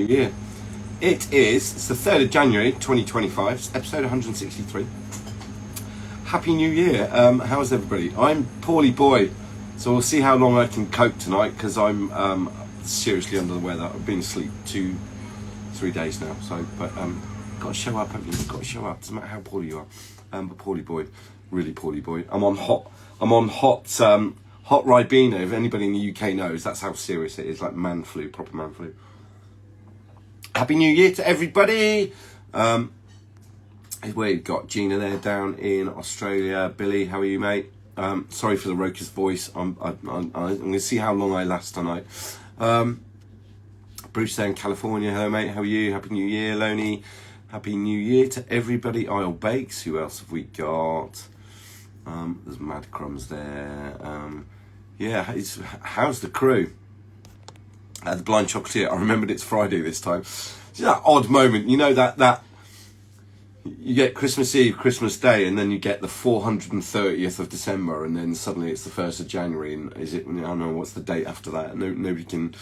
New Year. It's the 3rd of January 2025, it's episode 163. Happy New Year. How's everybody? I'm poorly boy, so we'll see how long I can cope tonight, because I'm seriously under the weather. I've been asleep 2-3 days now, so, but got to show up, haven't you? Got to show up, doesn't matter how poorly you are. But poorly boy, really poorly boy. I'm on hot Ribena. If anybody in the UK knows, that's how serious it is, like man flu, proper man flu. Happy New Year to everybody. We've got Gina there down in Australia. Billy, how are you, mate? Sorry for the raucous voice. I'm going to see how long I last tonight. Bruce there in California. Hello, mate. How are you? Happy New Year, Loney. Happy New Year to everybody. Isle Bakes. Who else have we got? There's Mad Crumbs there. Yeah, how's the crew? The Blind Chocolatier. I remembered it's Friday this time. It's that odd moment, you know, that you get Christmas Eve, Christmas Day, and then you get the 430th of December, and then suddenly it's the 1st of January, and is it? I don't know what's the date after that. Nobody can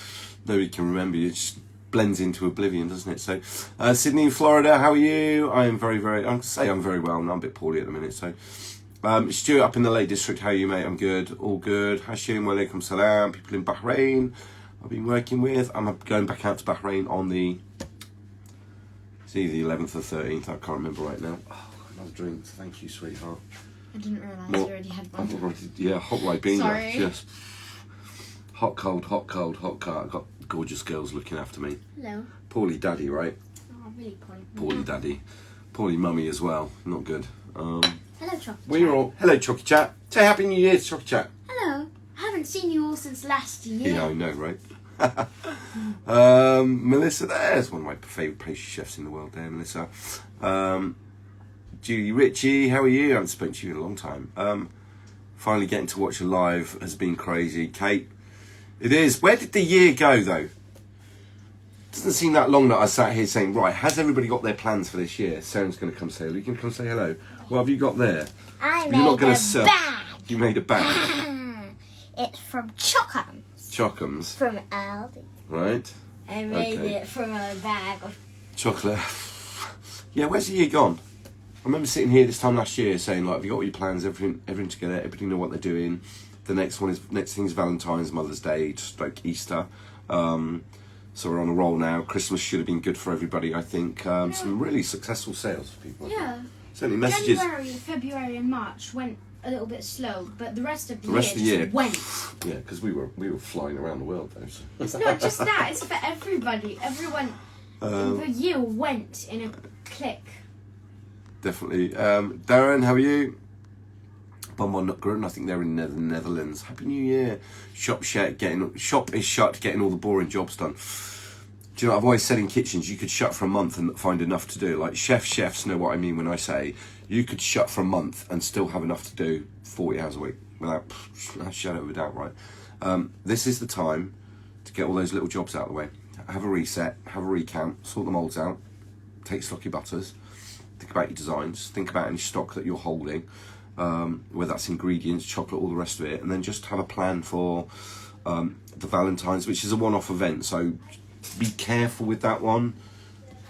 remember. It just blends into oblivion, doesn't it? So, Sydney in Florida, how are you? I am very, very. I'm very well. I'm a bit poorly at the minute. So, Stuart up in the Lake District, how are you, mate? I'm good, all good. Hashim, wa alaikum salam. People in Bahrain I've been working with. I'm going back out to Bahrain on the 11th or 13th. I can't remember right now. Oh, another drink. Thank you, sweetheart. I didn't realise you already had one. Yeah, hot Ribena. Sorry. Just hot, cold, hot, cold, hot, cold. I've got gorgeous girls looking after me. Hello. Poorly daddy, right? Oh, really poorly. Poorly daddy. Poorly mummy as well. Not good. Hello, Chocky We're all... Hello, Chocky Chat. Say Happy New Year to Chocky Chat. Hello. I haven't seen you all since last year. Yeah, I know, right? Melissa, there's one of my favourite pastry chefs in the world there, Melissa. Julie Ritchie, how are you? I haven't spoken to you in a long time. Finally getting to watch you live has been crazy. Kate, it is. Where did the year go, though? Doesn't seem that long that I sat here saying, right, has everybody got their plans for this year? Sarah's going to come say hello. You can come say hello. What have you got there? I made a bag. You made a bag. It's from Chockums. Chockums. From Aldi. Right. I made it from a bag of chocolate. Yeah, where's the year gone? I remember sitting here this time last year saying, like, have you got all your plans, everything together, everybody know what they're doing. The next thing is Valentine's, Mother's Day, stroke Easter. So we're on a roll now. Christmas should have been good for everybody, I think. Some really successful sales for people. Yeah. Certainly messages. January, February and March went a little bit slow, but the rest of the year just went. Yeah, because we were flying around the world though. So. It's not just that, it's for everybody. Everyone, the year went in a click. Definitely. Darren, how are you? Bonbon Nutgren, I think they're in the Netherlands. Happy New Year. Shop is shut, getting all the boring jobs done. Do you know, I've always said in kitchens, you could shut for a month and find enough to do. Like chefs know what I mean when I say you could shut for a month and still have enough to do 40 hours a week without a shadow of a doubt, right? This is the time to get all those little jobs out of the way. Have a reset, have a recount, sort the moulds out, take stock your butters, think about your designs, think about any stock that you're holding, whether that's ingredients, chocolate, all the rest of it, and then just have a plan for the Valentine's, which is a one-off event, so be careful with that one.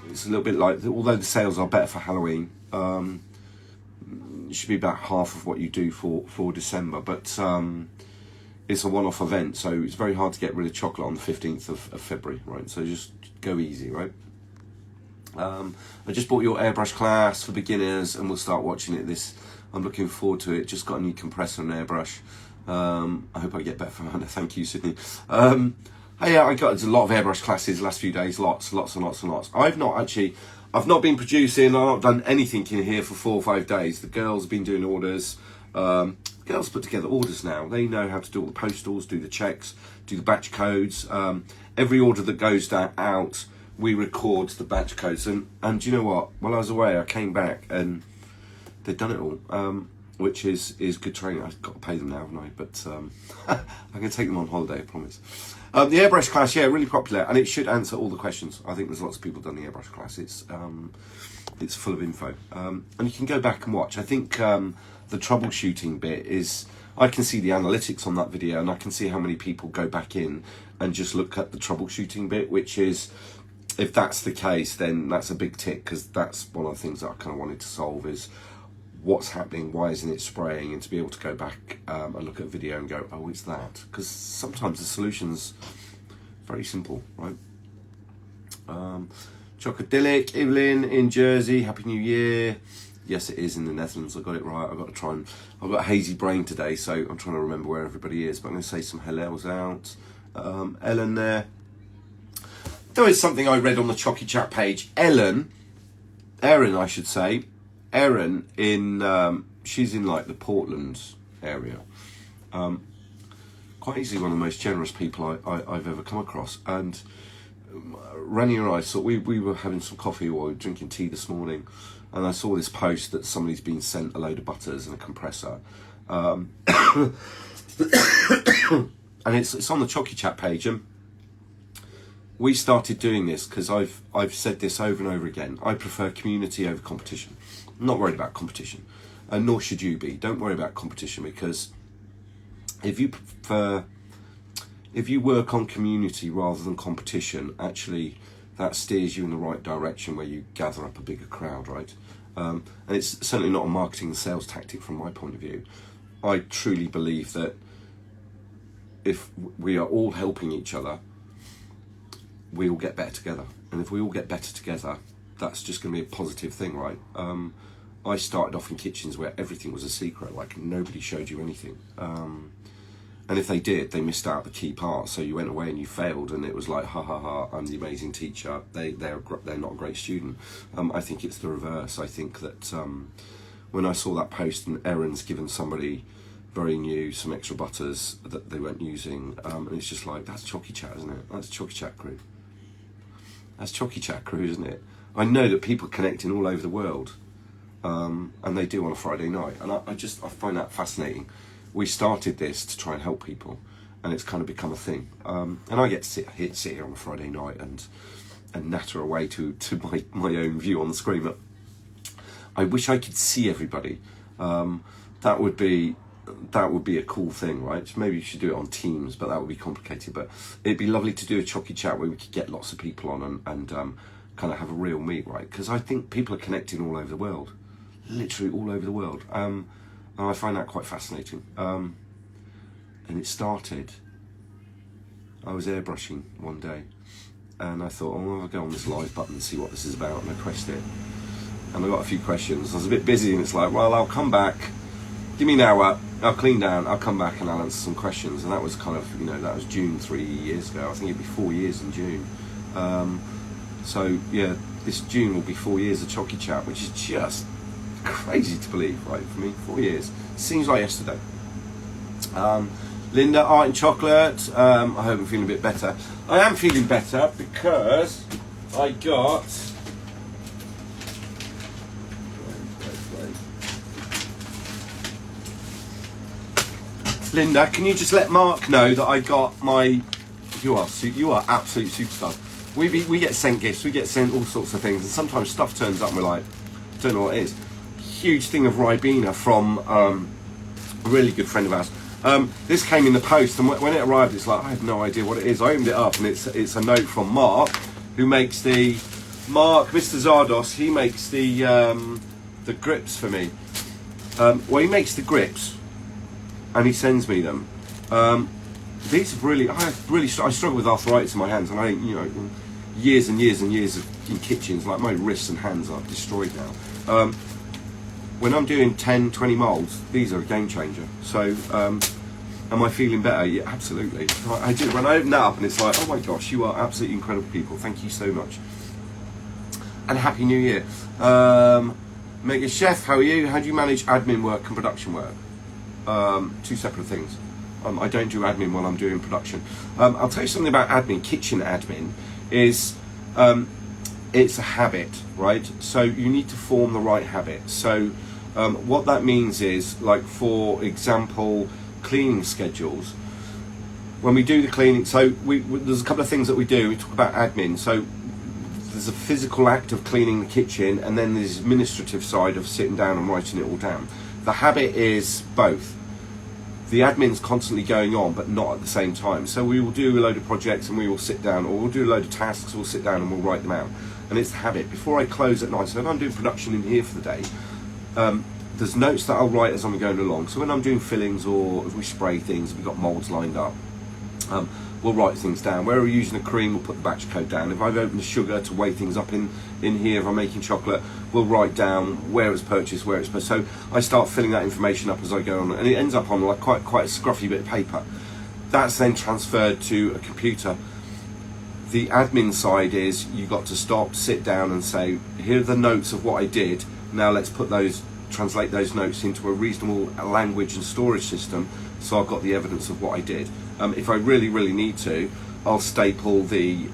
It's a little bit like, although the sales are better for Halloween, it should be about half of what you do for December, but it's a one-off event, so it's very hard to get rid of chocolate on the 15th of February, right? So just go easy, right? I just bought your airbrush class for beginners and we'll start watching it I'm looking forward to it. Just got a new compressor and airbrush. I hope I get better from Hannah. Thank you, Sydney. Hey, I got a lot of airbrush classes the last few days, lots and lots. I've not been producing, I've not done anything in here for 4 or 5 days. The girls have been doing orders. Girls put together orders now. They know how to do all the postals, do the checks, do the batch codes. Every order that goes out, we record the batch codes. And do you know what? While I was away, I came back and they'd done it all, which is good training. I've got to pay them now, haven't I? But I'm going to take them on holiday, I promise. The airbrush class, yeah, really popular, and it should answer all the questions. I think there's lots of people done the airbrush class. It's full of info, and you can go back and watch. I think the troubleshooting bit is, I can see the analytics on that video, and I can see how many people go back in and just look at the troubleshooting bit, which is if that's the case, then that's a big tick, because that's one of the things that I kind of wanted to solve is what's happening, why isn't it spraying, and to be able to go back and look at a video and go, oh, it's that. Because sometimes the solution's very simple, right? Chocodilic, Evelyn in Jersey, Happy New Year. Yes, it is in the Netherlands. I got it right. I've got to try and... I've got a hazy brain today, so I'm trying to remember where everybody is. But I'm going to say some hellos out. Ellen there. There is something I read on the Chocky Chat page. Erin, I should say. Erin in... she's in like the Portland area. Quite easily one of the most generous people I've ever come across. And Rani and I saw... We were having some coffee or drinking tea this morning. And I saw this post that somebody's been sent a load of butters and a compressor. And it's on the Chocky Chat page. And we started doing this because I've said this over and over again. I prefer community over competition. I'm not worried about competition. And nor should you be. Don't worry about competition, because if you work on community rather than competition, actually that steers you in the right direction where you gather up a bigger crowd, right? And it's certainly not a marketing and sales tactic from my point of view. I truly believe that if we are all helping each other, we all get better together. And if we all get better together, that's just going to be a positive thing, right? I started off in kitchens where everything was a secret, like nobody showed you anything. And if they did, they missed out the key part. So you went away and you failed, and it was like, ha ha ha, I'm the amazing teacher. They're not a great student. I think it's the reverse. I think that when I saw that post and Erin's given somebody very new some extra butters that they weren't using, and it's just like, that's Chocky Chat, isn't it? That's Chocky Chat crew. That's Chocky Chat crew, isn't it? I know that people are connecting all over the world, and they do on a Friday night, and I find that fascinating. We started this to try and help people, and it's kind of become a thing. And I get to sit here on a Friday night and natter away to my own view on the screen. But I wish I could see everybody. That would be a cool thing, right? Maybe you should do it on Teams, but that would be complicated. But it'd be lovely to do a Chocky Chat where we could get lots of people on and kind of have a real meet, right? Because I think people are connecting all over the world, literally all over the world. And I find that quite fascinating. And it started, I was airbrushing one day, and I thought, oh, I'll go on this live button and see what this is about, and I pressed it. And I got a few questions. I was a bit busy, and it's like, well, I'll come back, give me an hour, I'll clean down, I'll come back and I'll answer some questions. And that was kind of, that was June 3 years ago. I think it'd be 4 years in June. So yeah, this June will be 4 years of Chocky Chat, which is just crazy to believe, right? For me, 4 years seems like yesterday. Linda, Art and Chocolate, I hope I'm feeling a bit better. I am feeling better because I got Linda, can you just let Mark know that I got my... You are absolute superstar. We get sent gifts, we get sent all sorts of things, and sometimes stuff turns up and we're like, don't know what it is. Huge thing of Ribena from a really good friend of ours. This came in the post, and when it arrived, it's like, I have no idea what it is. I opened it up, and it's a note from Mark, who makes Mr. Zardos. He makes the grips for me. Well, he makes the grips, and he sends me them. These have really, I struggle with arthritis in my hands, and I, years and years and years in kitchens, like my wrists and hands are destroyed now. When I'm doing 10, 20 moulds, these are a game changer. So, am I feeling better? Yeah, absolutely. I do. When I open that up and it's like, oh my gosh, you are absolutely incredible people. Thank you so much. And Happy New Year. Mega Chef, how are you? How do you manage admin work and production work? Two separate things. I don't do admin while I'm doing production. I'll tell you something about admin. Kitchen admin is... it's a habit, right? So you need to form the right habit. So what that means is, like, for example, cleaning schedules. When we do the cleaning, so there's a couple of things that we do. We talk about admin. So there's a physical act of cleaning the kitchen, and then there's administrative side of sitting down and writing it all down. The habit is both. the admin's constantly going on, but not at the same time. So we will do a load of projects and we will sit down, or we'll do a load of tasks, we'll sit down and we'll write them out. And it's the habit. Before I close at night, so if I'm doing production in here for the day, there's notes that I'll write as I'm going along. So when I'm doing fillings, or if we spray things, we've got moulds lined up, we'll write things down. Where we're using a cream, we'll put the batch code down. If I've opened the sugar to weigh things up in here, if I'm making chocolate, we'll write down where it's purchased, where it's purchased. So I start filling that information up as I go on, and it ends up on like quite a scruffy bit of paper. That's then transferred to a computer. The admin side is you got to stop, sit down and say, here are the notes of what I did. Now let's translate those notes into a reasonable language and storage system, so I've got the evidence of what I did. If I really need to, I'll staple the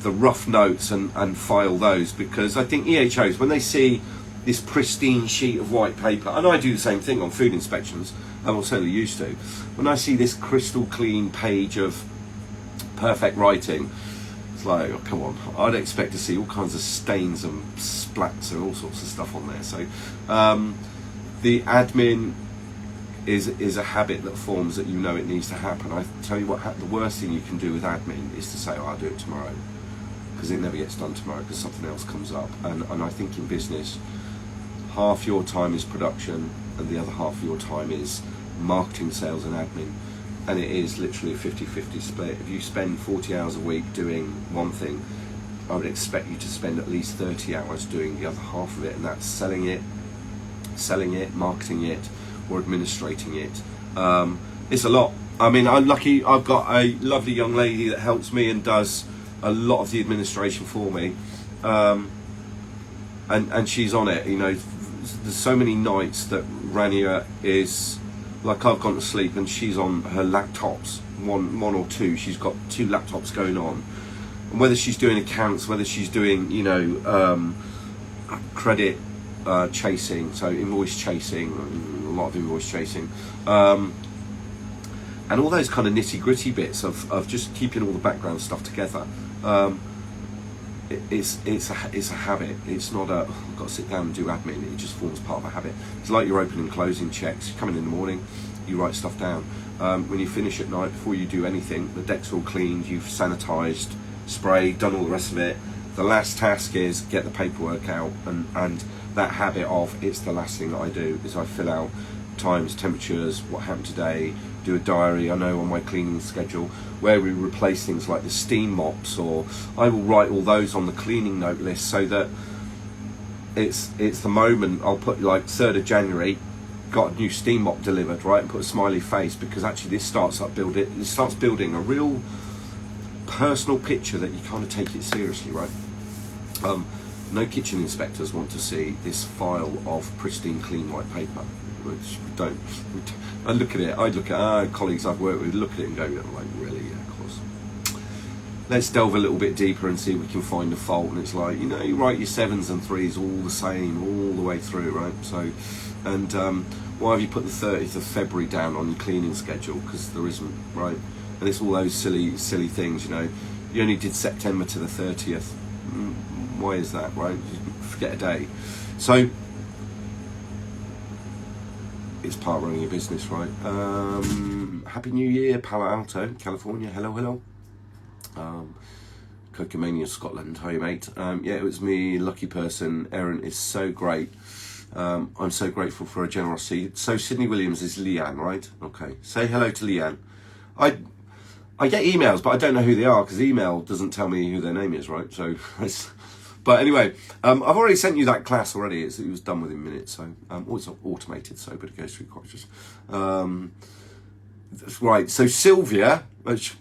rough notes and file those, because I think EHOs, when they see this pristine sheet of white paper, and I do the same thing on food inspections, I'm certainly used to, when I see this crystal clean page of perfect writing, it's like, oh, come on, I'd expect to see all kinds of stains and splats and all sorts of stuff on there. So the admin is a habit that forms that you know it needs to happen. I tell you what, the worst thing you can do with admin is to say, oh, I'll do it tomorrow, because it never gets done tomorrow because something else comes up. And I think in business, half your time is production and the other half of your time is marketing, sales and admin. And it is literally a 50-50 split. If you spend 40 hours a week doing one thing, I would expect you to spend at least 30 hours doing the other half of it, and that's selling it, marketing it, or administrating it. It's a lot. I mean, I'm lucky, I've got a lovely young lady that helps me and does a lot of the administration for me, and she's on it. You know, there's so many nights that Rania is, like, I've gone to sleep and she's on her laptops, one or two, she's got 2 laptops going on, and whether she's doing accounts, whether she's doing, you know, credit chasing, so invoice chasing, a lot of invoice chasing, and all those kind of nitty gritty bits of just keeping all the background stuff together. It's a habit. It's not a, oh, I've got to sit down and do admin. It just forms part of a habit. It's like your opening and closing checks. You come in the morning, you write stuff down. When you finish at night, before you do anything, the deck's all cleaned, you've sanitised, sprayed, done all the rest of it. The last task is get the paperwork out, and that habit of, it's the last thing that I do, is I fill out times, temperatures, what happened today, do a diary. I know on my cleaning schedule where we replace things like the steam mops, or I will write all those on the cleaning note list, so that it's the moment. I'll put like 3rd of January, got a new steam mop delivered, right, and put a smiley face, because actually this starts building a real personal picture that you kind of take it seriously, right? No kitchen inspectors want to see this file of pristine clean white paper, which I look at colleagues I've worked with, look at it and go, like, really? Yeah, of course. Let's delve a little bit deeper and see if we can find a fault. And it's like, you know, you write your 7s and 3s all the same all the way through, right? So, and why have you put the 30th of February down on your cleaning schedule? Because there isn't, right? And it's all those silly things, you know. You only did September to the 30th. Why is that, right? Forget a day. So it's part of running a business, right? Happy New Year, Palo Alto, California. Hello. Cocomania, Scotland. Hi, mate. Yeah, it was me, lucky person. Erin is so great. I'm so grateful for her generosity. So Sydney Williams is Leanne, right? Okay. Say hello to Leanne. I get emails, but I don't know who they are, because email doesn't tell me who their name is, right? So, but anyway, I've already sent you that class already. It was done within minutes, so it's not automated, so, but it goes through quite just. Right. So Sylvia, which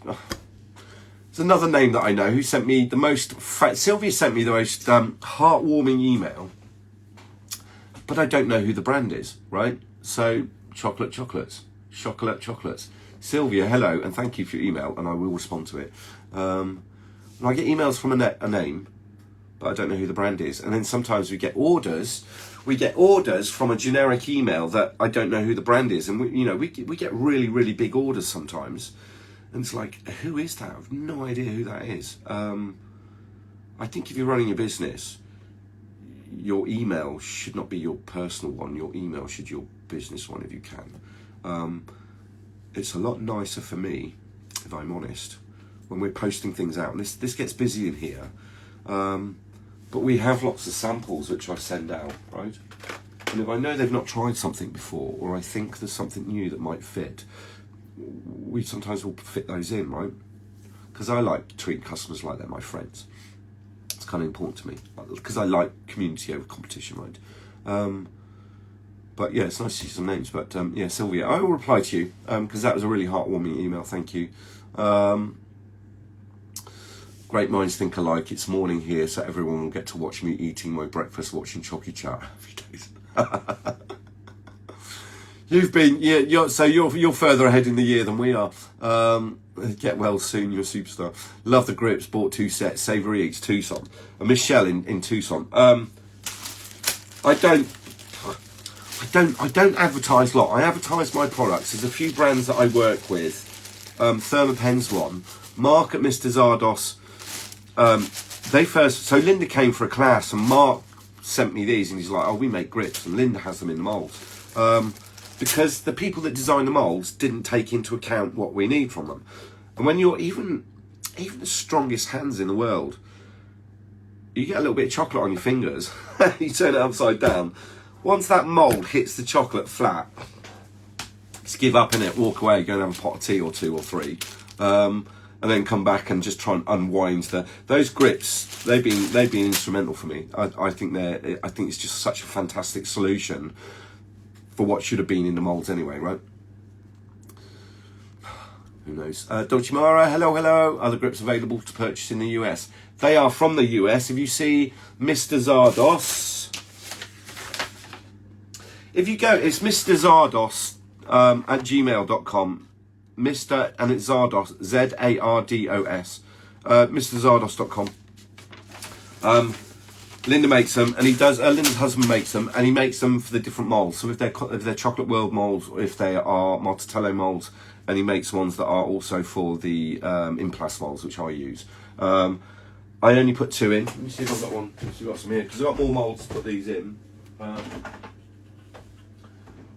is another name that I know, who sent me the most. Sylvia sent me the most heartwarming email, but I don't know who the brand is, right? So chocolates. Sylvia, hello, and thank you for your email, and I will respond to it. And I get emails from a name, but I don't know who the brand is. And then sometimes we get orders from a generic email that I don't know who the brand is. And we get really big orders sometimes. And it's like, who is that? I have no idea who that is. I think if you're running a business, your email should not be your personal one. Your email should be your business one, if you can. it's a lot nicer for me, if I'm honest, when we're posting things out. And this gets busy in here, but we have lots of samples which I send out, right? And if I know they've not tried something before, or I think there's something new that might fit, we sometimes will fit those in, right? Because I like treating customers like they're my friends. It's kind of important to me, because I like community over competition, right? But yeah, it's nice to see some names. But yeah, Sylvia, I will reply to you, because that was a really heartwarming email. Thank you. Great minds think alike. It's morning here, so everyone will get to watch me eating my breakfast, watching Chocy chat every day. You've been, yeah, you're further ahead in the year than we are. Get well soon, you're a superstar. Love the grips. Bought 2 sets. Savoury Eats, Tucson. And Michelle in Tucson. I don't advertise a lot. I advertise my products. There's a few brands that I work with. Thermapen's one. Mark at Mr. Zardos. So Linda came for a class, and Mark sent me these, and he's like, "Oh, we make grips," and Linda has them in the moulds. Because the people that design the moulds didn't take into account what we need from them. And when you're even the strongest hands in the world, you get a little bit of chocolate on your fingers. You turn it upside down. Once that mould hits the chocolate flat, just give up in it, walk away, go and have a pot of tea or 2 or 3, and then come back and just try and unwind those grips. They've been instrumental for me. I think it's just such a fantastic solution for what should have been in the moulds anyway, right? Who knows? Dolcimara, hello. Are the grips available to purchase in the US? They are from the US. If you see Mr. Zardos, if you go, it's Mr. Zardos at gmail.com. Mr. and it's Zardos, Zardos, MrZardos.com. Linda makes them, and he does. Linda's husband makes them, and he makes them for the different molds. So if they're Chocolate World molds, or if they are Mortatello molds, and he makes ones that are also for the Implast molds, which I use. I only put 2 in. Let me see if I've got one. Let me see if I've got some here, because I've got more molds to put these in. Don't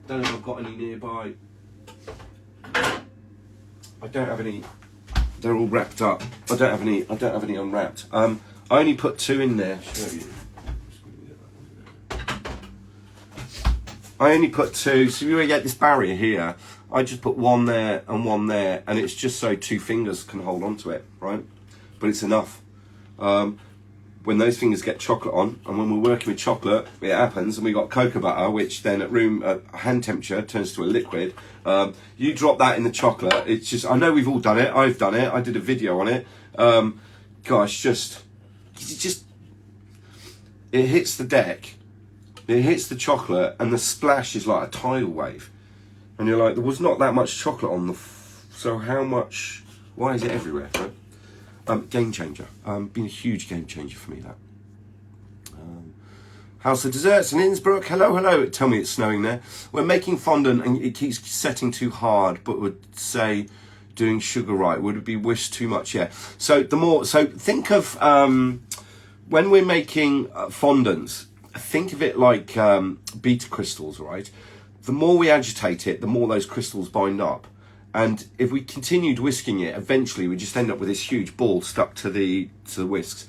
know if I've got any nearby. I don't have any. They're all wrapped up. I don't have any unwrapped. I only put 2 in there. Show you. I only put 2. So you get this barrier here. I just put 1 there and 1 there, and it's just so 2 fingers can hold onto it, right? But it's enough. When those fingers get chocolate on, and when we're working with chocolate, it happens, and we got cocoa butter, which then at hand temperature turns to a liquid. You drop that in the chocolate. It's just, I know we've all done it. I've done it. I did a video on it. It hits the deck, it hits the chocolate, and the splash is like a tidal wave. And you're like, there was not that much chocolate on so how much? Why is it everywhere? Right? Game changer. Been a huge game changer for me, that. House of Desserts in Innsbruck. Hello. Tell me it's snowing there. We're making fondant and it keeps setting too hard, but would say doing sugar right. Would it be whisked too much? Yeah. So think of when we're making fondants, think of it like beta crystals, right? The more we agitate it, the more those crystals bind up. And if we continued whisking it, eventually we just end up with this huge ball stuck to the whisks.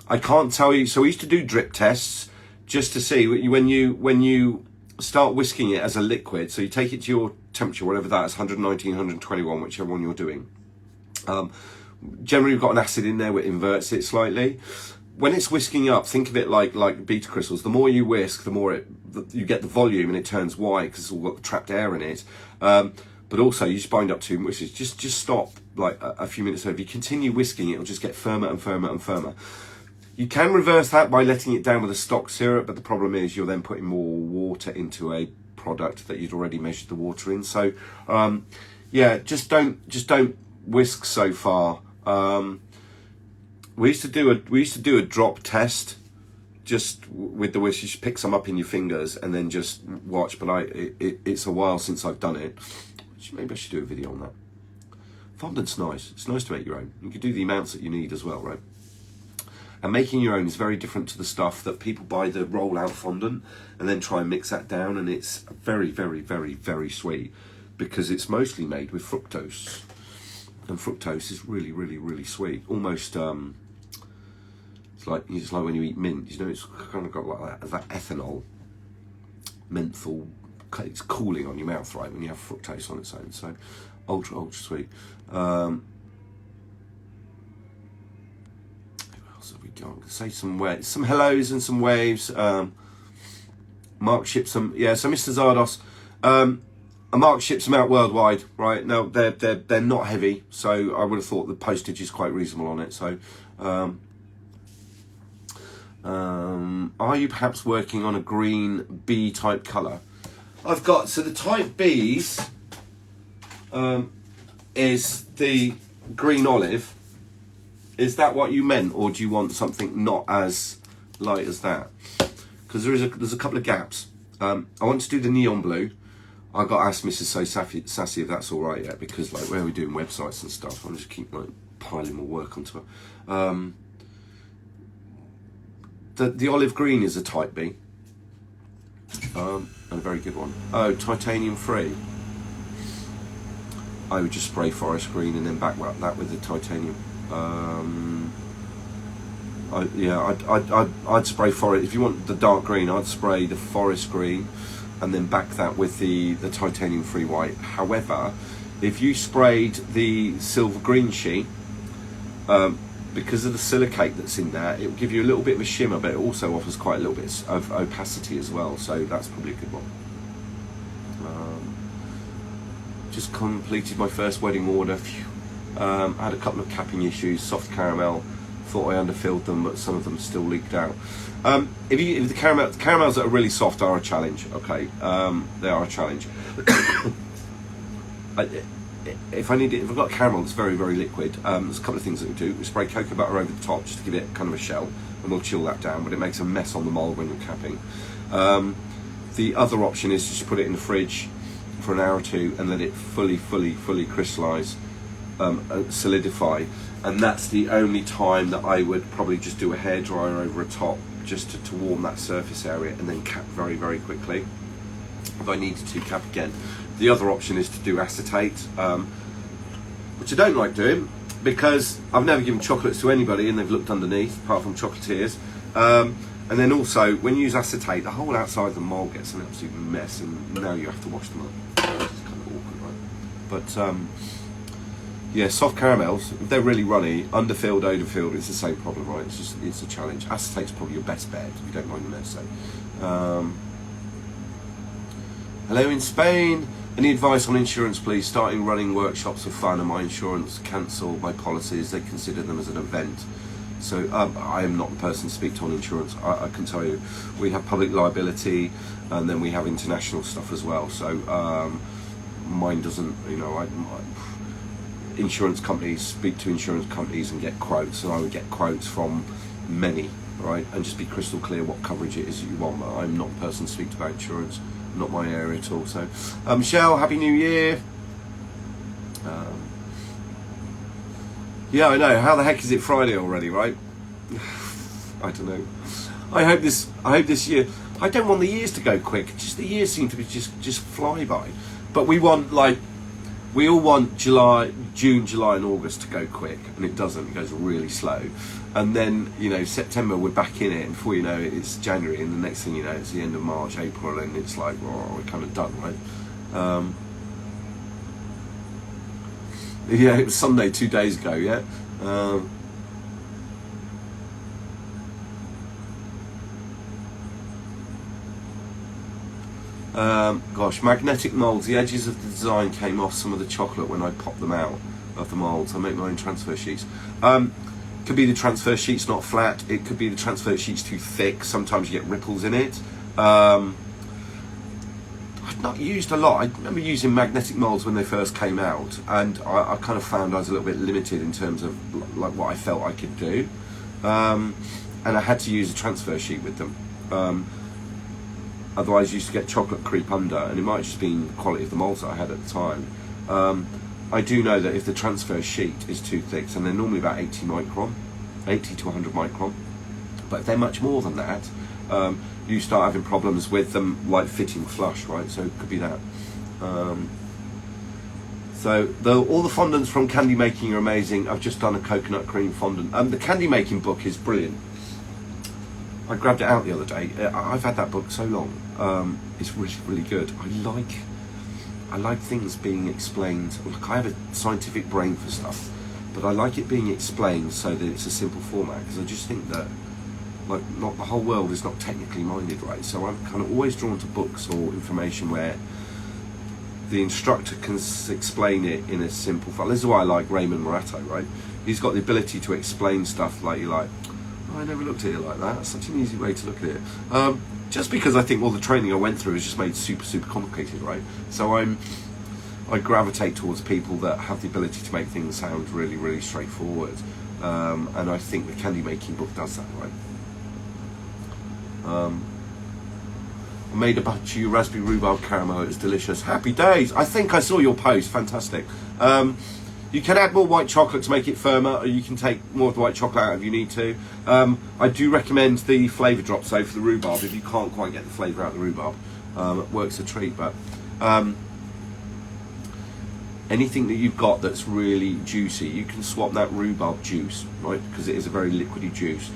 I can't tell you. So we used to do drip tests just to see when you start whisking it as a liquid. So you take it to your temperature, whatever that is, 119, 121, whichever one you're doing. Generally, we've got an acid in there which inverts it slightly. When it's whisking up, think of it like beta crystals. The more you whisk, the more you get the volume, and it turns white because it's all got trapped air in it. But also, you just bind up 2 whiskers. Just stop like a few minutes. So if you continue whisking, it'll just get firmer and firmer and firmer. You can reverse that by letting it down with a stock syrup, but the problem is you're then putting more water into a product that you'd already measured the water in. So, yeah, just don't whisk so far. We used to do a drop test, just with the whisk. You just pick some up in your fingers and then just watch. But it's a while since I've done it. Maybe I should do a video on that. Fondant's nice. It's nice to make your own. You can do the amounts that you need as well, right? And making your own is very different to the stuff that people buy the roll-out fondant and then try and mix that down, and it's very, very, very, very sweet. because it's mostly made with fructose, and fructose is really, really, really sweet. Almost, it's like when you eat mint. You know, it's kind of got like that ethanol, menthol. It's cooling on your mouth, right, when you have fructose on its own. So, ultra, ultra sweet. Who else have we got? Say some hellos and some waves. Mark ships some, yeah. So Mr. Zardos, Mark ships them out worldwide, right? No, they're not heavy, so I would have thought the postage is quite reasonable on it. So, are you perhaps working on a green B type colour? I've got, so the type Bs is the green olive. Is that what you meant, or do you want something not as light as that? Because there's a couple of gaps. I want to do the neon blue. I got asked Mrs. So Sassy if that's all right yet, because like where we're doing websites and stuff, I'm just keep like piling more work onto her. The olive green is a type B, and a very good one. Oh, titanium free. I would just spray forest green and then back that with the titanium. I'd spray forest. If you want the dark green, I'd spray the forest green and then back that with the titanium free white. However, if you sprayed the silver green sheet, because of the silicate that's in there, it will give you a little bit of a shimmer, but it also offers quite a little bit of opacity as well, so that's probably a good one. Just completed my first wedding order. I had a couple of capping issues, soft caramel. Thought I underfilled them, but some of them still leaked out. If the caramels that are really soft are a challenge, okay? They are a challenge. If I've got caramel that's very, very liquid, there's a couple of things that we do. We spray cocoa butter over the top just to give it kind of a shell, and we'll chill that down, but it makes a mess on the mould when you're capping. The other option is just put it in the fridge for an hour or two and let it fully crystallise, solidify, and that's the only time that I would probably just do a hairdryer over a top just to warm that surface area, and then cap very, very quickly if I needed to cap again. The other option is to do acetate, which I don't like doing because I've never given chocolates to anybody and they've looked underneath, apart from chocolatiers. And then also, when you use acetate, the whole outside of the mould gets an absolute mess, and now you have to wash them up. It's kind of awkward, right? But yeah, soft caramels, if they're really runny, underfilled, overfilled, it's the same problem, right? It's a challenge. Acetate's probably your best bet if you don't mind the mess. So, hello in Spain. Any advice on insurance, please? Starting running workshops are fun, and my insurance cancelled my policies. They consider them as an event. So I am not the person to speak to on insurance. I can tell you, we have public liability, and then we have international stuff as well. So mine doesn't, insurance companies, speak to insurance companies and get quotes, and I would get quotes from many, right? And just be crystal clear what coverage it is that you want. But I'm not the person to speak to about insurance. Not my area at all. So, Michelle, Happy New Year. Yeah, I know. How the heck is it Friday already, right? I don't know. I hope this year. I don't want the years to go quick. Just the years seem to be just fly by. But we all want June, July, and August to go quick, and it doesn't. It goes really slow. And then, September, we're back in it, and before you know it, it's January, and the next thing you know, it's the end of March, April, and it's like, we're kind of done, right? Yeah, it was Sunday 2 days ago, yeah? Gosh, magnetic moulds. The edges of the design came off some of the chocolate when I popped them out of the moulds. I make my own transfer sheets. Could be the transfer sheet's not flat. It could be the transfer sheet's too thick. Sometimes you get ripples in it. I've not used a lot. I remember using magnetic moulds when they first came out, and I kind of found I was a little bit limited in terms of like what I felt I could do, and I had to use a transfer sheet with them. Otherwise, I used to get chocolate creep under, and it might have just been the quality of the moulds that I had at the time. I do know that if the transfer sheet is too thick, and they're normally about 80 to 100 micron, but if they're much more than that, you start having problems with them like fitting flush, right? So it could be that. So all the fondants from candy making are amazing. I've just done a coconut cream fondant. The candy making book is brilliant. I grabbed it out the other day. I've had that book so long. It's really, really good. I like things being explained. Look, I have a scientific brain for stuff, but I like it being explained so that it's a simple format, because I just think that, like, not the whole world is not technically minded, right? So I'm kind of always drawn to books or information where the instructor can explain it in a simple form. This is why I like Raymond Morato, right? He's got the ability to explain stuff like, you're like, oh, I never looked at it like that. It's such an easy way to look at it. Just because I think all the training I went through has just made super, super complicated, right? So I gravitate towards people that have the ability to make things sound really, really straightforward. And I think the candy making book does that, right? I made a batch of your raspberry rhubarb caramel. It was delicious. Happy days. I think I saw your post. Fantastic. You can add more white chocolate to make it firmer, or you can take more of the white chocolate out if you need to. I do recommend the flavour drops though for the rhubarb if you can't quite get the flavour out of the rhubarb. It works a treat, but anything that you've got that's really juicy, you can swap that rhubarb juice, right? Because it is a very liquidy juice.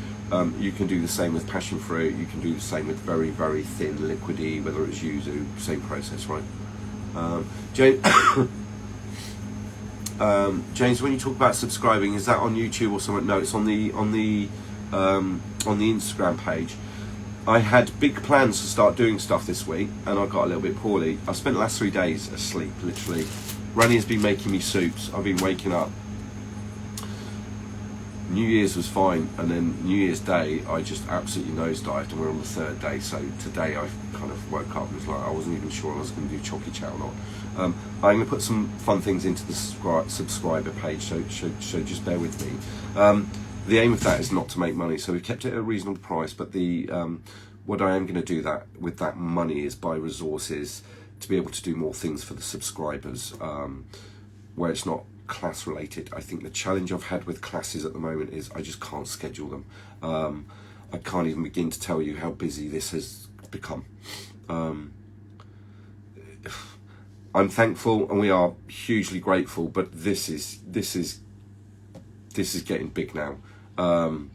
You can do the same with passion fruit. You can do the same with very, very thin liquidy, whether it's yuzu, same process, right? James, when you talk about subscribing, is that on YouTube or something? No, it's on the Instagram page. I had big plans to start doing stuff this week, and I got a little bit poorly. I spent the last 3 days asleep, literally. Rani has been making me soups. I've been waking up. New Year's was fine, and then New Year's Day I just absolutely nosedived, and we're on the 3rd day. So today I kind of woke up and was like, I wasn't even sure I was going to do Chocky Chow or not. I'm going to put some fun things into the subscriber page, so just bear with me. The aim of that is not to make money, so we've kept it at a reasonable price, but what I am going to do with that money is buy resources to be able to do more things for the subscribers, where it's not class related. I think the challenge I've had with classes at the moment is I just can't schedule them. I can't even begin to tell you how busy this has become. I'm thankful and we are hugely grateful, but this is getting big now. And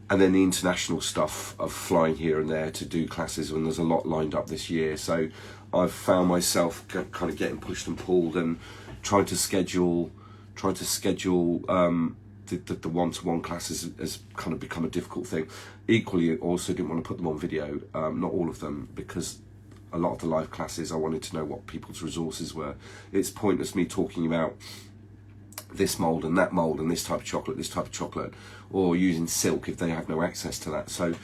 then the international stuff of flying here and there to do classes, when there's a lot lined up this year. So I've found myself kind of getting pushed and pulled and trying to schedule the one-to-one classes has kind of become a difficult thing. Equally, I also didn't want to put them on video, not all of them, because a lot of the live classes I wanted to know what people's resources were. It's pointless me talking about this mould and that mould and this type of chocolate, or using silk if they have no access to that. So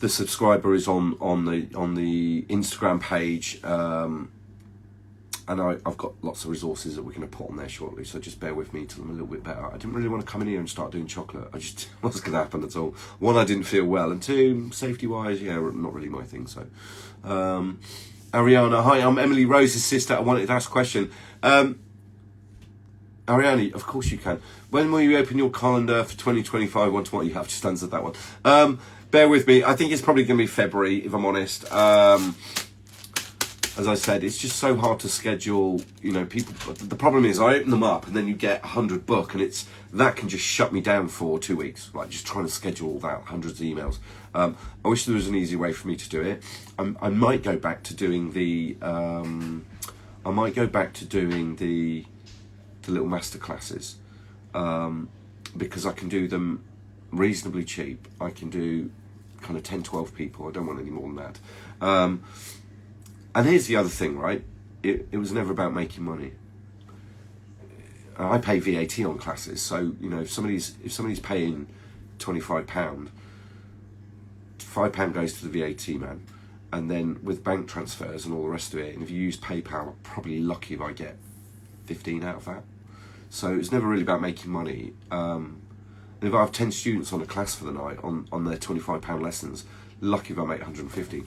the subscriber is on the Instagram page, and I've got lots of resources that we're going to put on there shortly, so just bear with me till I'm a little bit better. I didn't really want to come in here and start doing chocolate. I just wasn't going to happen at all. One, I didn't feel well, and two, safety-wise, yeah, not really my thing. So, Ariana, hi, I'm Emily Rose's sister. I wanted to ask a question. Ariane, of course you can. When will you open your calendar for 2025 one-to-one? You have just answered that one. Bear with me. I think it's probably going to be February, if I'm honest. As I said, it's just so hard to schedule, people. The problem is I open them up and then you get 100 book, and that can just shut me down for 2 weeks, like just trying to schedule all that, hundreds of emails. I wish there was an easy way for me to do it. I might go back to doing the little master classes, because I can do them reasonably cheap. I can do kind of 10, 12 people. I don't want any more than that. And here's the other thing, right? It was never about making money. I pay VAT on classes, so if somebody's paying £25, £5 goes to the VAT man, and then with bank transfers and all the rest of it, and if you use PayPal, I'm probably lucky if I get 15 out of that. So it's never really about making money. And if I have 10 students on a class for the night on their £25 lessons, lucky if I make 150.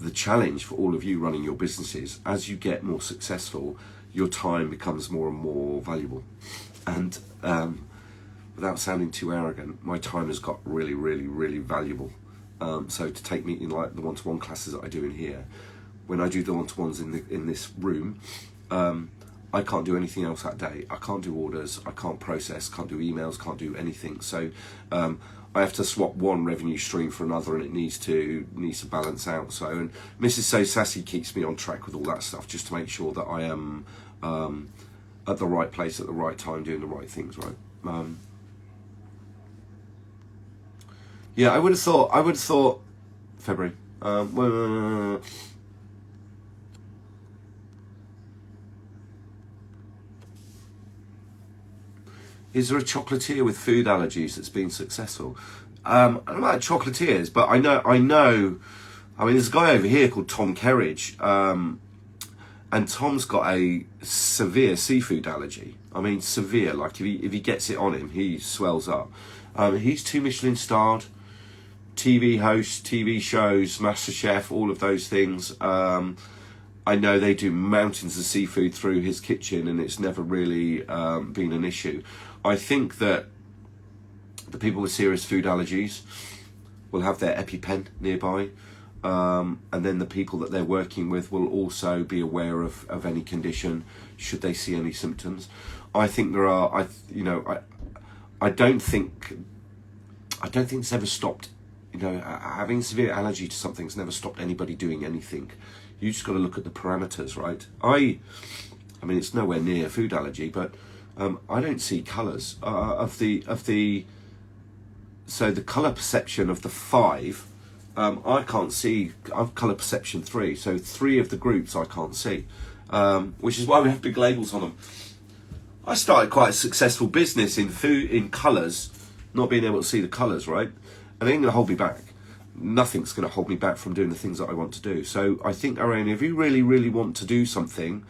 The challenge for all of you running your businesses, as you get more successful, your time becomes more and more valuable. And without sounding too arrogant, my time has got really, really, really valuable. So to take me in like the one-to-one classes that I do in here, when I do the one-to-ones in this room, I can't do anything else that day. I can't do orders, I can't process, can't do emails, can't do anything. So I have to swap one revenue stream for another, and it needs to balance out. So, and Mrs. So Sassy keeps me on track with all that stuff, just to make sure that I am at the right place at the right time, doing the right things, right? Yeah, I would have thought February. Is there a chocolatier with food allergies that's been successful? I don't know about chocolatiers, but I know. I mean, there's a guy over here called Tom Kerridge, and Tom's got a severe seafood allergy. I mean, severe. Like if he gets it on him, he swells up. He's 2 Michelin starred, TV host, TV shows, MasterChef, all of those things. I know they do mountains of seafood through his kitchen, and it's never really been an issue. I think that the people with serious food allergies will have their EpiPen nearby, and then the people that they're working with will also be aware of any condition should they see any symptoms. I think there are. I don't think it's ever stopped. Having severe allergy to something's never stopped anybody doing anything. You just got to look at the parameters, right? I mean, it's nowhere near food allergy, but I don't see colours so the colour perception of the 5, I can't see. I've colour perception 3, so 3 of the groups I can't see, which is why we have big labels on them. I started quite a successful business in food, in colours, not being able to see the colours, right? And it ain't going to hold me back. Nothing's going to hold me back from doing the things that I want to do. So I think, Ariane, if you really, really want to do something,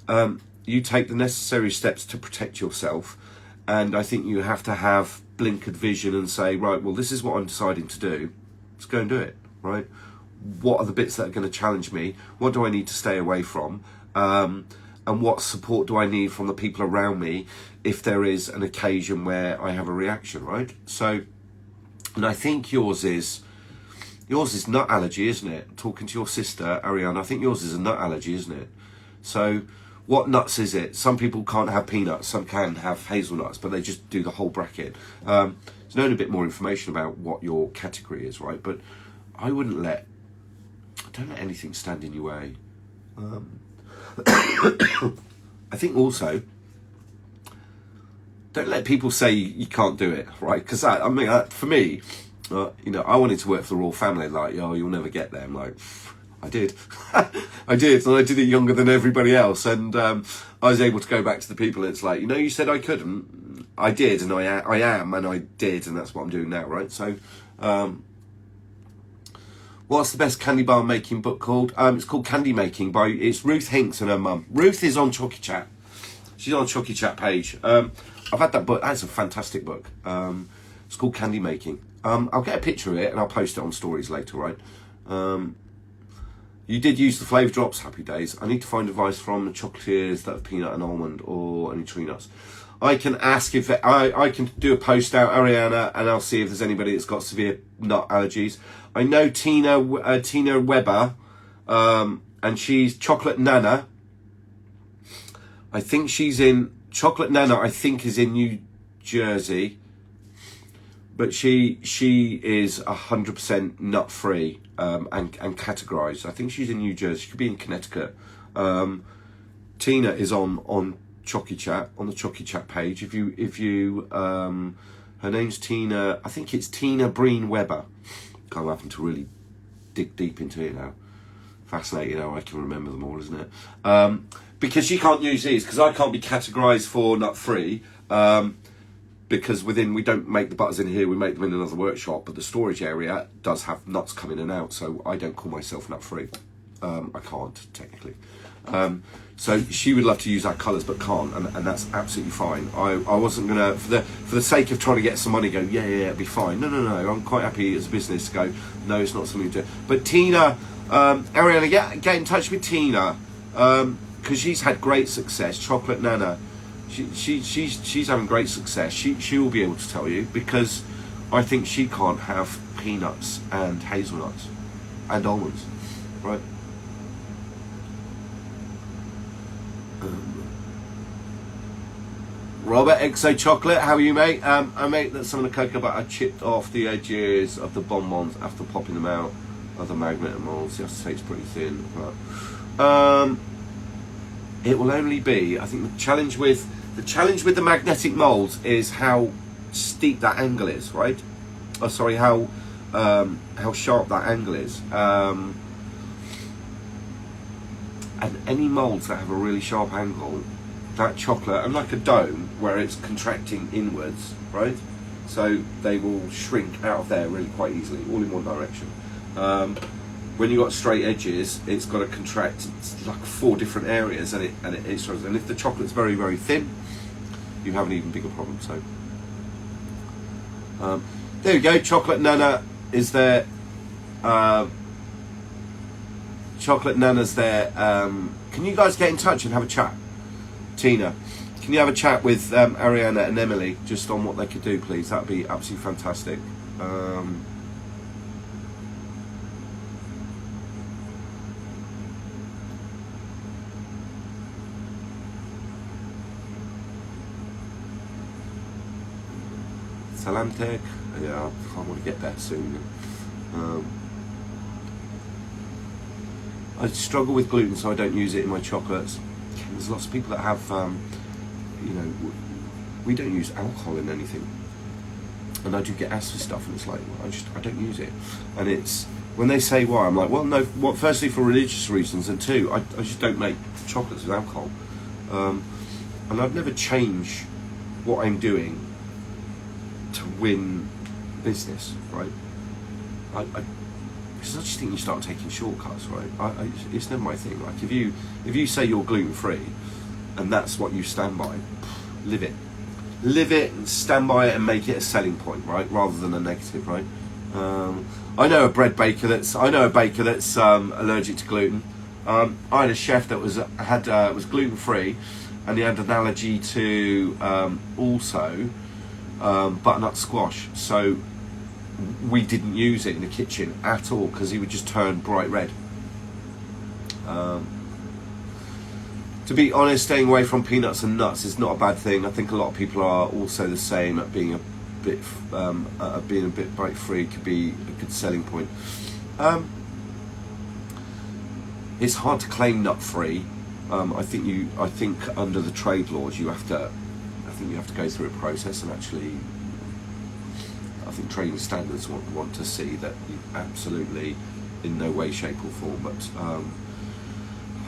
you take the necessary steps to protect yourself. And I think you have to have blinkered vision and say, right, well, this is what I'm deciding to do. Let's go and do it, right? What are the bits that are going to challenge me? What do I need to stay away from? And what support do I need from the people around me if there is an occasion where I have a reaction, right? So, and I think yours is nut allergy, isn't it? Talking to your sister, Ariane, I think yours is a nut allergy, isn't it? So what nuts is it? Some people can't have peanuts, some can have hazelnuts, but they just do the whole bracket. There's known a bit more information about what your category is, right? But I don't let anything stand in your way. I think also, don't let people say you can't do it, right? Because for me, I wanted to work for the royal family. Like, you'll never get there. I'm like, I did, I did, and I did it younger than everybody else. And I was able to go back to the people. And it's like, you said I couldn't. I did, and I am, and I did, and that's what I'm doing now, right? So, what's the best candy bar making book called? It's called Candy Making it's Ruth Hinks and her mum. Ruth is on Chocy Chat. She's on Chocy Chat page. I've had that book. That's a fantastic book. It's called Candy Making. I'll get a picture of it and I'll post it on stories later, right? You did use the flavour drops, happy days. I need to find advice from chocolatiers that have peanut and almond or any tree nuts. I can ask if I can do a post out, Ariana, and I'll see if there's anybody that's got severe nut allergies. I know Tina Weber, and she's Chocolate Nana. I think she's in Chocolate Nana. I think is in New Jersey, but she is 100% nut free and categorised. I think she's in New Jersey. She could be in Connecticut. Tina is on Chocy Chat, on the Chocy Chat page. If you her name's Tina. I think it's Tina Breen Weber. I'm having to really dig deep into it now. Fascinating how I can remember them all, isn't it? Because she can't use these, because I can't be categorised for nut free. Because we don't make the butters in here, we make them in another workshop, but the storage area does have nuts come in and out, so I don't call myself nut free. I can't technically. So she would love to use our colours but can't, and that's absolutely fine. I wasn't gonna, for the sake of trying to get some money, go yeah it'll be fine. No, I'm quite happy as a business to go, no, it's not something to do. But Tina, Ariana, get in touch with Tina, because she's had great success. Chocolate Nana, she's having great success. She will be able to tell you, because I think she can't have peanuts and hazelnuts and almonds, right? Robert XO Chocolate, how are you, mate? I mate that some of the cocoa butter chipped off the edges of the bonbons after popping them out of the magnet molds. Yes, it tastes pretty thin, but it will only be. I think the challenge with the magnetic molds is how steep that angle is, right? Oh, sorry, how sharp that angle is. And any molds that have a really sharp angle, that chocolate, and like a dome where it's contracting inwards, right? So they will shrink out of there really quite easily, all in one direction. When you've got straight edges, it's got to contract like 4 different areas, and it struggles. And if the chocolate's very, very thin, you have an even bigger problem. So there we go. Chocolate Nana is there. Chocolate Nana's there. Can you guys get in touch and have a chat? Tina, can you have a chat with Ariana and Emily just on what they could do, please? That would be absolutely fantastic. Salamtek, yeah, I want to get that soon. I struggle with gluten, so I don't use it in my chocolates. There's lots of people that have, you know, we don't use alcohol in anything, and I do get asked for stuff, and it's like, well, I don't use it, and it's when they say why, I'm like, well, no, firstly for religious reasons, and 2, I just don't make chocolates with alcohol, and I'd never change what I'm doing to win business, right? Because I just think you start taking shortcuts, right? It's never my thing. Like if you say you're gluten free, and that's what you stand by, live it, and stand by it, and make it a selling point, right? Rather than a negative, right? I know a baker that's allergic to gluten. I had a chef that was gluten free, and he had an allergy to also butternut squash. So we didn't use it in the kitchen at all because he would just turn bright red. To be honest, staying away from peanuts and nuts is not a bad thing. I think a lot of people are also the same at being a bit bite free could be a good selling point. It's hard to claim nut free. I think under the trade laws you have to go through a process, and actually I think trading standards want to see that you absolutely in no way, shape or form, but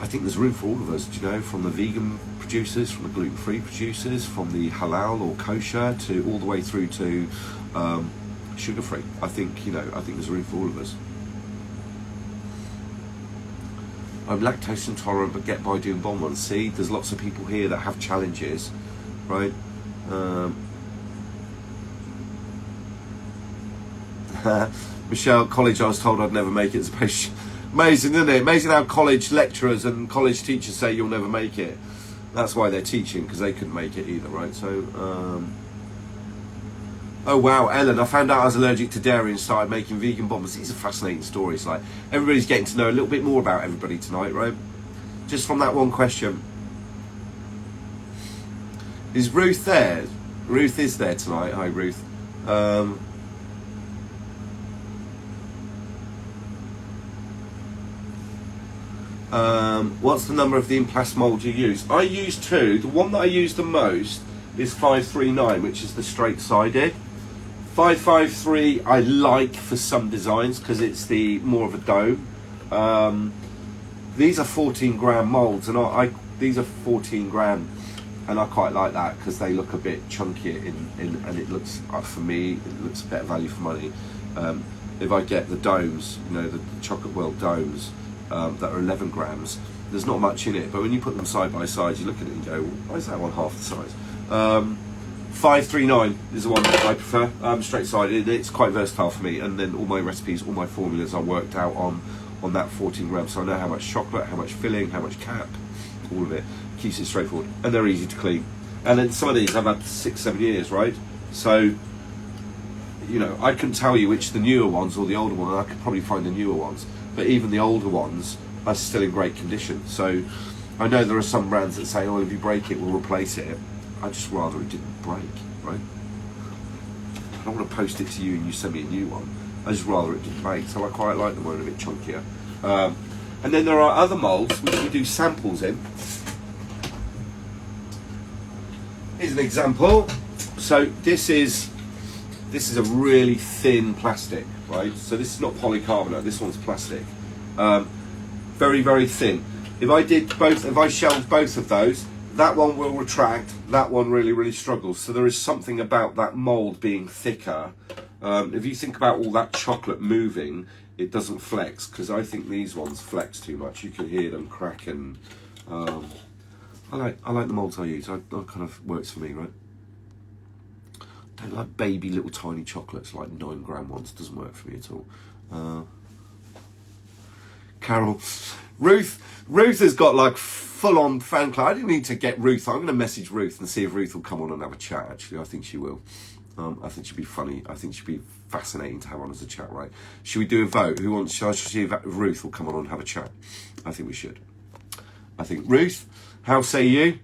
I think there's room for all of us, do you know, from the vegan producers, from the gluten-free producers, from the halal or kosher to all the way through to sugar-free. I think there's room for all of us. I'm lactose intolerant but get by doing bonbons. See, there's lots of people here that have challenges, right? Michelle, college, I was told I'd never make it. It's amazing, isn't it? Amazing how college lecturers and college teachers say you'll never make it. That's why they're teaching, because they couldn't make it either, right? So, oh wow, Ellen, I found out I was allergic to dairy and started making vegan bonbons. These are fascinating stories. Like, everybody's getting to know a little bit more about everybody tonight, right? Just from that one question. Is Ruth there? Ruth is there tonight. Hi, Ruth. What's the number of the implast mould you use? I use 2. The one that I use the most is 539, which is the straight-sided. 553 I like for some designs because it's the more of a dome. These are 14 gram moulds, and these are 14 gram, and I quite like that because they look a bit chunkier and it looks, for me, it looks a better value for money. If I get the domes, you know, the chocolate world domes that are 11 grams, there's not much in it, but when you put them side by side, you look at it and go, why is that one half the size? 539 is the one that I prefer, straight sided. It's quite versatile for me, and then all my recipes, all my formulas are worked out on that 14 grams, so I know how much chocolate, how much filling, how much cap, all of it. Keeps it straightforward, and they're easy to clean. And then some of these I've had 6-7 years, right? So, you know, I couldn't tell you which the newer ones or the older ones. I could probably find the newer ones, but even the older ones are still in great condition. So I know there are some brands that say, oh, if you break it, we'll replace it. I'd just rather it didn't break, right? I don't want to post it to you and you send me a new one. I just rather it didn't break. So I quite like the one a bit chunkier. And then there are other moulds which we do samples in. Here's an example. So this is a really thin plastic, right? So this is not polycarbonate, this one's plastic. Very, very thin. If I shelved both of those, that one will retract, that one really, really struggles. So there is something about that mould being thicker. If you think about all that chocolate moving, it doesn't flex, because I think these ones flex too much. You can hear them crack, and I like the moulds I use. That kind of works for me, right? I don't like baby little tiny chocolates, like 9 gram ones. Doesn't work for me at all. Carol, Ruth has got like full-on fan club. I didn't need to get Ruth. I'm going to message Ruth and see if Ruth will come on and have a chat. Actually, I think she will. I think she'd be funny. I think she'd be fascinating to have on as a chat, right? Should we do a vote? Shall I see if Ruth will come on and have a chat? I think we should. I think Ruth, how say you?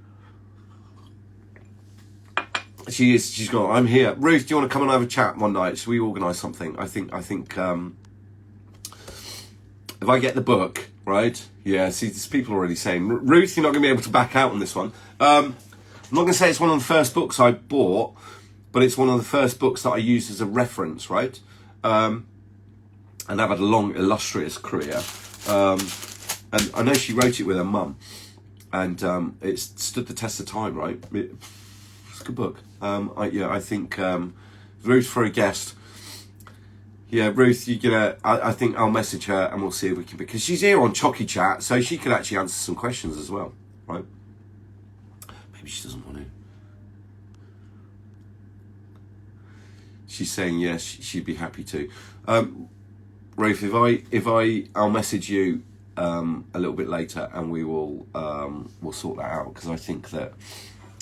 She's gone, I'm here. Ruth, do you want to come and have a chat one night? Should we organise something? I think if I get the book, right? Yeah, see, there's people already saying, Ruth, you're not going to be able to back out on this one. I'm not going to say it's one of the first books I bought, but it's one of the first books that I used as a reference, right? And I've had a long, illustrious career. And I know she wrote it with her mum. And it stood the test of time, right? It's a good book. I think Ruth for a guest. Yeah, Ruth, I think I'll message her and we'll see if we can, because she's here on Chocy Chat, so she could actually answer some questions as well, right? Maybe she doesn't want to. She's saying yes, she'd be happy to. Ruth, I'll message you a little bit later, and we'll sort that out, because I think that,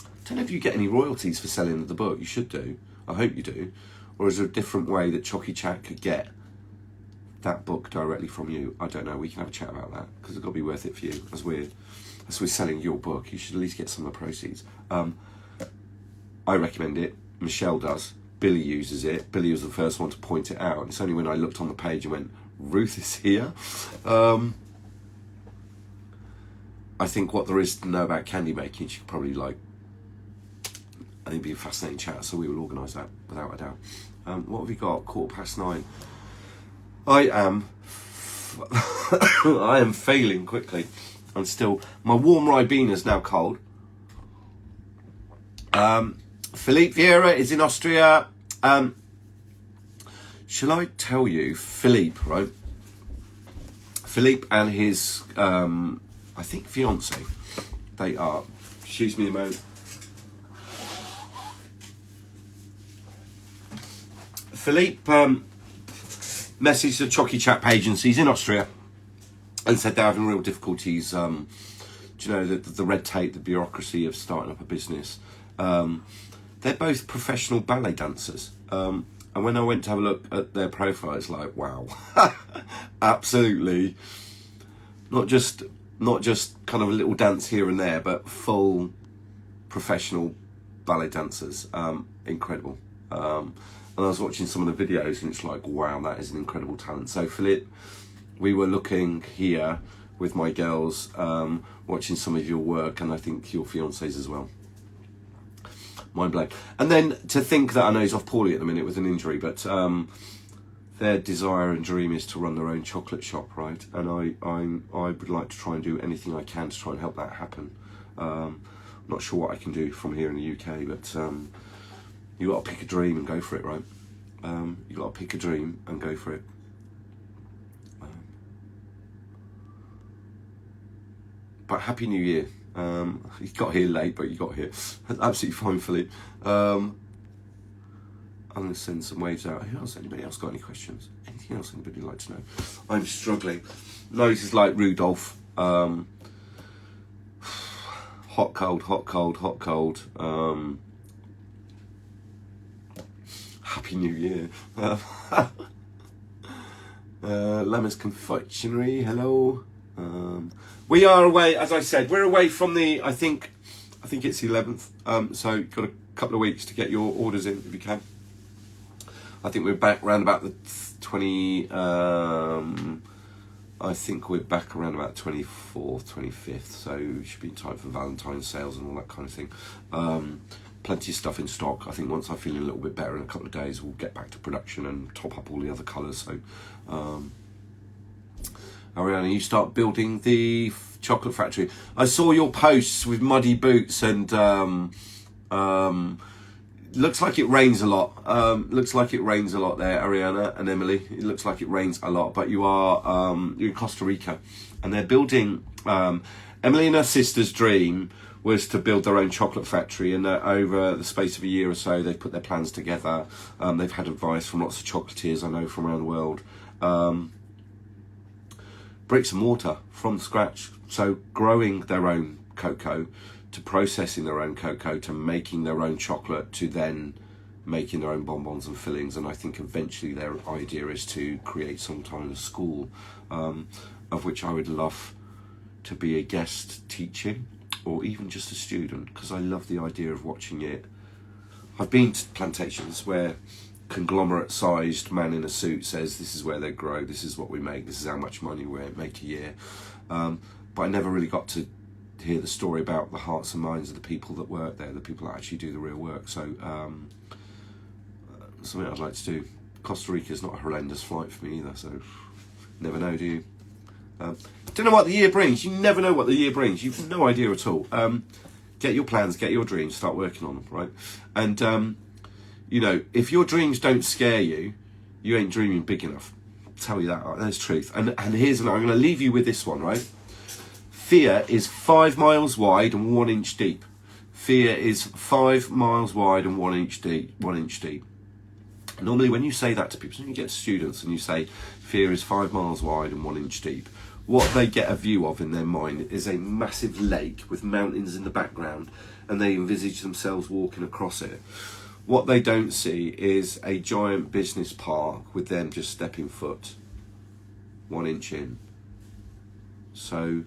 I don't know if you get any royalties for selling the book. You should do. I hope you do. Or is there a different way that Chocy Chat could get that book directly from you? I don't know. We can have a chat about that, because it's got to be worth it for you. As we're selling your book, you should at least get some of the proceeds. I recommend it. Michelle does. Billy uses it. Billy was the first one to point it out. It's only when I looked on the page and went, Ruth is here. I think what there is to know about candy making, she could probably I think it'd be a fascinating chat, so we will organise that without a doubt. What have we got? 9:15. I am failing quickly. I'm still, my warm Ribena is now cold. Philippe Vieira is in Austria. Shall I tell you, Philippe, right? Philippe and his, I think, fiance, they are, excuse me a moment. Philippe messaged the Chocy Chat agencies in Austria and said they're having real difficulties. Do you know, the red tape, the bureaucracy of starting up a business. They're both professional ballet dancers. And when I went to have a look at their profile, it's like, wow, absolutely. Not just kind of a little dance here and there, but full professional ballet dancers. Incredible. And I was watching some of the videos, and it's like, wow, that is an incredible talent. So Philippe, we were looking here with my girls, watching some of your work, and I think your fiancés as well. Mind blowing. And then to think that, I know he's off poorly at the minute with an injury, but their desire and dream is to run their own chocolate shop, right? And I would like to try and do anything I can to try and help that happen. I'm not sure what I can do from here in the UK, but you got to pick a dream and go for it, right? You got to pick a dream and go for it. But Happy New Year. You got here late, but you got here. Absolutely fine, Philippe. I'm going to send some waves out. Who else? Anybody else got any questions? Anything else anybody would like to know? I'm struggling. Nose is like Rudolph. Hot, cold, hot, cold, hot, cold. Happy New Year. Lammer's Confectionery, hello. We are away, as I said, we're away from the, I think it's the 11th. So you've got a couple of weeks to get your orders in if you can. I think we're back around about the 20, I think we're back around about 24th, 25th. So it should be in time for Valentine's sales and all that kind of thing. Plenty of stuff in stock. I think once I'm feeling a little bit better in a couple of days, we'll get back to production and top up all the other colours. So, Ariana, you start building the chocolate factory. I saw your posts with muddy boots and looks like it rains a lot. Looks like it rains a lot there, Ariana and Emily. It looks like it rains a lot, but you are you're in Costa Rica, and they're building. Emily and her sister's dream was to build their own chocolate factory, and over the space of a year or so, they've put their plans together. They've had advice from lots of chocolatiers I know from around the world. Bricks and mortar from scratch, so growing their own cocoa, to processing their own cocoa, to making their own chocolate, to then making their own bonbons and fillings. And I think eventually their idea is to create some kind of school, of which I would love to be a guest teaching, or even just a student, because I love the idea of watching it. I've been to plantations where conglomerate-sized man in a suit says, this is where they grow, this is what we make, this is how much money we make a year. But I never really got to hear the story about the hearts and minds of the people that work there, the people that actually do the real work. So something I'd like to do. Costa Rica is not a horrendous flight for me either, so never know, do you? Don't know what the year brings. You never know what the year brings. You've no idea at all. Get your plans, get your dreams, start working on them, right? And you know, if your dreams don't scare you, you ain't dreaming big enough. I'll tell you that. That's truth. And here's another. I'm going to leave you with this one, right? Fear is 5 miles wide and 1 inch deep. Fear is 5 miles wide and 1 inch deep. 1 inch deep. Normally, when you say that to people, when you get students and you say fear is 5 miles wide and 1 inch deep, what they get a view of in their mind is a massive lake with mountains in the background, and they envisage themselves walking across it. What they don't see is a giant business park with them just stepping foot 1 inch in. So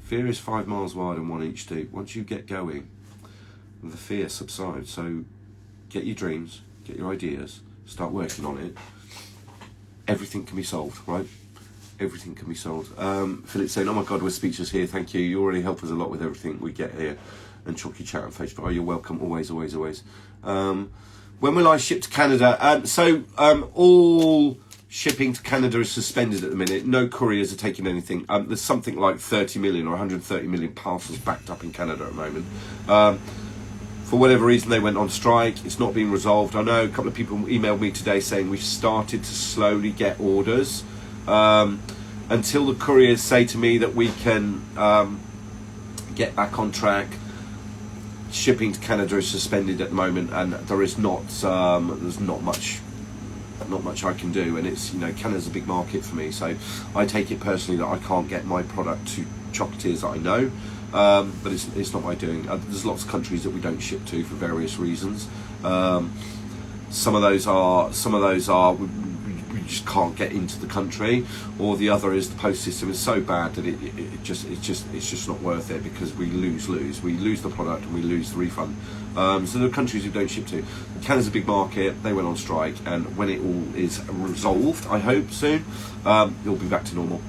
fear is 5 miles wide and 1 inch deep. Once you get going, the fear subsides. So get your dreams, get your ideas, start working on it. Everything can be solved, right? Everything can be solved. Philip's saying, oh my God, we're speechless here. Thank you. You already help us a lot with everything we get here. And Chocy Chat on Facebook. Oh, you're welcome. Always, always, always. When will I ship to Canada? All shipping to Canada is suspended at the minute. No couriers are taking anything. There's something like 30 million or 130 million parcels backed up in Canada at the moment. For whatever reason, they went on strike. It's not being resolved. I know a couple of people emailed me today saying we've started to slowly get orders. Until the couriers say to me that we can get back on track, shipping to Canada is suspended at the moment, and there is not there's not much I can do. And it's, you know, Canada's a big market for me, so I take it personally that I can't get my product to chocolatiers that I know, but it's not my doing. There's lots of countries that we don't ship to for various reasons. Some of those are we just can't get into the country, or the other is the post system is so bad that it's just not worth it, because we lose the product and we lose the refund. So there are countries we don't ship to. Canada's a big market. They went on strike, and when it all is resolved, I hope soon, it'll be back to normal.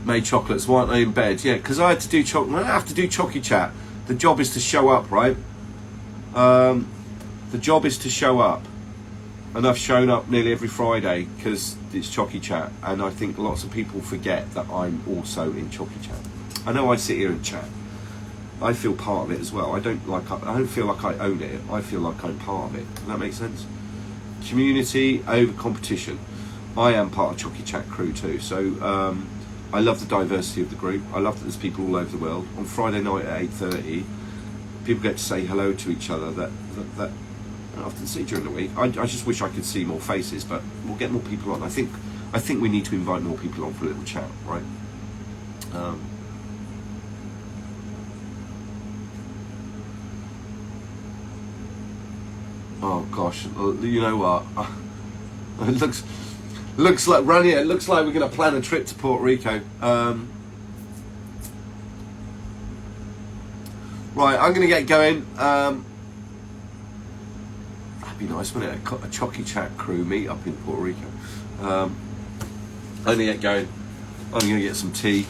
Made chocolates, why aren't they in bed? Yeah, because I had to do I have to do Chocy Chat. The job is to show up, right? The job is to show up, and I've shown up nearly every Friday because it's Chocy Chat, and I think lots of people forget that I'm also in Chocy Chat. I know I sit here and chat. I feel part of it as well. I don't feel like I own it. I feel like I'm part of it. Does that make sense? Community over competition. I am part of Chocy Chat crew too. So I love the diversity of the group. I love that there's people all over the world. On Friday night at 8:30, people get to say hello to each other that I often see during the week. I just wish I could see more faces, but we'll get more people on. I think we need to invite more people on for a little chat, right? Oh gosh, you know what? It looks Looks like Rania. It looks like we're going to plan a trip to Puerto Rico. Right, I'm going to get going. That'd be nice, wouldn't it? A Chocky Chat crew meet up in Puerto Rico. I'm going to get going. I'm going to get some tea.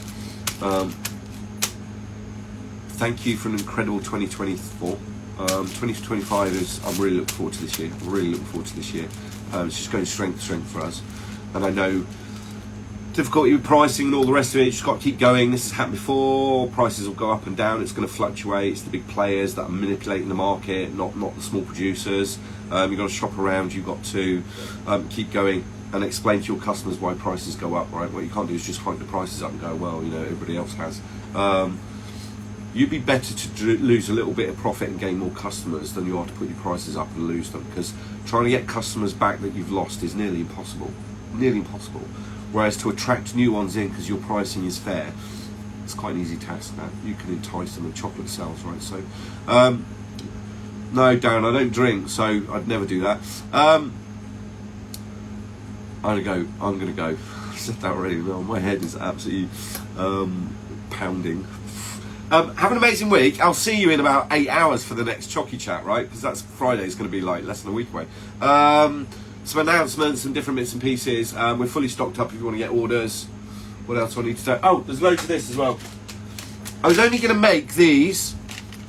Thank you for an incredible 2024. 2025 is. I'm really looking forward to this year. I'm really looking forward to this year. It's just going strength to strength for us. And I know difficulty with pricing and all the rest of it. You just got to keep going. This has happened before. Prices will go up and down. It's going to fluctuate. It's the big players that are manipulating the market, not the small producers. You've got to shop around. You've got to keep going and explain to your customers why prices go up. Right? What you can't do is just hike the prices up and go, well, you know, everybody else has. You'd be better to lose a little bit of profit and gain more customers than you are to put your prices up and lose them, because trying to get customers back that you've lost is nearly impossible. Nearly impossible. Whereas to attract new ones in because your pricing is fair, it's quite an easy task now. You can entice them with chocolate sales, right? So, no, Darren, I don't drink, so I'd never do that. I'm gonna go. I said that already. No, my head is absolutely pounding. Have an amazing week. I'll see you in about 8 hours for the next Chocky Chat, right? Because that's Friday. It's going to be like less than a week away. Some announcements and different bits and pieces. We're fully stocked up if you want to get orders. What else do I need to say? Oh, there's loads of this as well. I was only going to make these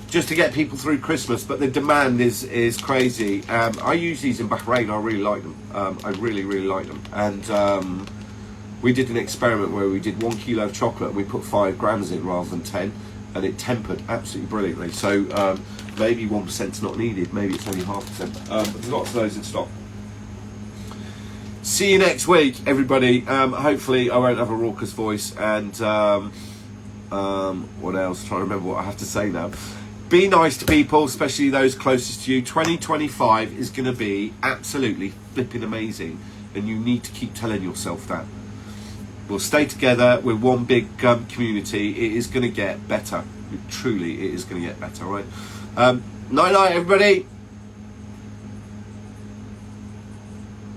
just to get people through Christmas, but the demand is crazy. I use these in Bahrain. I really like them. I really like them. And we did an experiment where we did 1 kilo of chocolate and we put 5 grams in rather than 10. And it tempered absolutely brilliantly. So maybe 1% is not needed. Maybe it's only 0.5%. But there's lots of those in stock. See you next week, everybody. Hopefully I won't have a raucous voice. And what else? I'm trying to remember what I have to say now. Be nice to people, especially those closest to you. 2025 is going to be absolutely flipping amazing. And you need to keep telling yourself that. We'll stay together. We're one big community. It is going to get better. Truly, it is going to get better, right? Night, everybody.